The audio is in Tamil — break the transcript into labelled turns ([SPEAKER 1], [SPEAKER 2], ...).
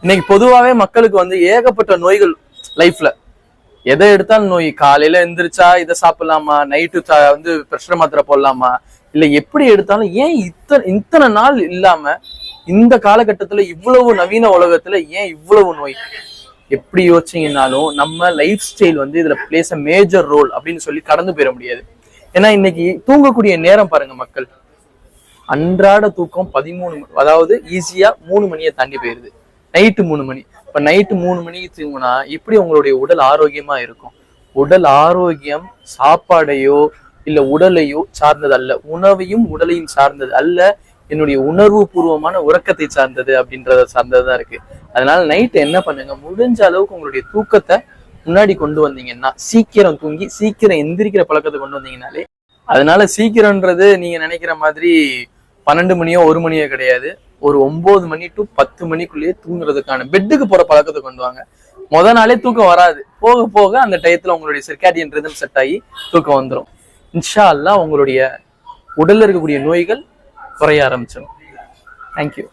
[SPEAKER 1] இன்னைக்கு பொதுவாவே மக்களுக்கு வந்து ஏகப்பட்ட நோய்கள் லைஃப்ல. எதை எடுத்தாலும் நோய். காலையில எந்திரிச்சா இதை சாப்பிடலாமா, நைட்டு வந்து பிரஷர் மாத்திரை போடலாமா, இல்ல எப்படி எடுத்தாலும் ஏன் இத்தனை நாள் இல்லாம இந்த காலகட்டத்துல இவ்வளவு நவீன உலகத்துல ஏன் இவ்வளவு நோய்? எப்படி யோசிச்சீங்கன்னாலும் நம்ம லைஃப் ஸ்டைல் வந்து இதுல பிளேஸ் அ மேஜர் ரோல் அப்படின்னு சொல்லி கடந்து போயிட முடியாது. ஏன்னா இன்னைக்கு தூங்கக்கூடிய நேரம் பாருங்க, மக்கள் அன்றாட தூக்கம் 13, அதாவது ஈஸியா 3 மணியை தாண்டி போயிருது. நைட்டு 3 மணி. இப்ப நைட்டு 3 மணிக்கு தூங்குனா எப்படி உங்களுடைய உடல் ஆரோக்கியமா இருக்கும்? உடல் ஆரோக்கியம் சாப்பாடையோ இல்ல உடலையோ சார்ந்தது அல்ல, உணவையும் உடலையும் சார்ந்தது அல்ல, என்னுடைய உணர்வு பூர்வமான உறக்கத்தை சார்ந்தது அப்படின்றத சார்ந்ததுதான் இருக்கு. அதனால நைட்டு என்ன பண்ணுங்க, முடிஞ்ச அளவுக்கு உங்களுடைய தூக்கத்தை முன்னாடி கொண்டு வந்தீங்கன்னா, சீக்கிரம் தூங்கி சீக்கிரம் எந்திரிக்கிற பழக்கத்தை கொண்டு வந்தீங்கன்னாலே. அதனால சீக்கிரம்ன்றது நீங்க நினைக்கிற மாதிரி 12 மணியோ 1 மணியோ கிடையாது. ஒரு 9 மணி டு 10 மணிக்குள்ளேயே தூங்குறதுக்கான பெட்டுக்கு போற பழக்கத்தை கொண்டு வாங்க. நாளே தூக்கம் வராது, போக போக அந்த டயத்துல உங்களுடைய சிர்காடியன் ரிதம் செட் ஆகி தூக்கம் வந்துடும். இன்ஷா அல்லாஹ் உங்களுடைய உடல்ல இருக்கக்கூடிய நோய்கள் குறைய ஆரம்பிச்சிடும். தேங்க்யூ.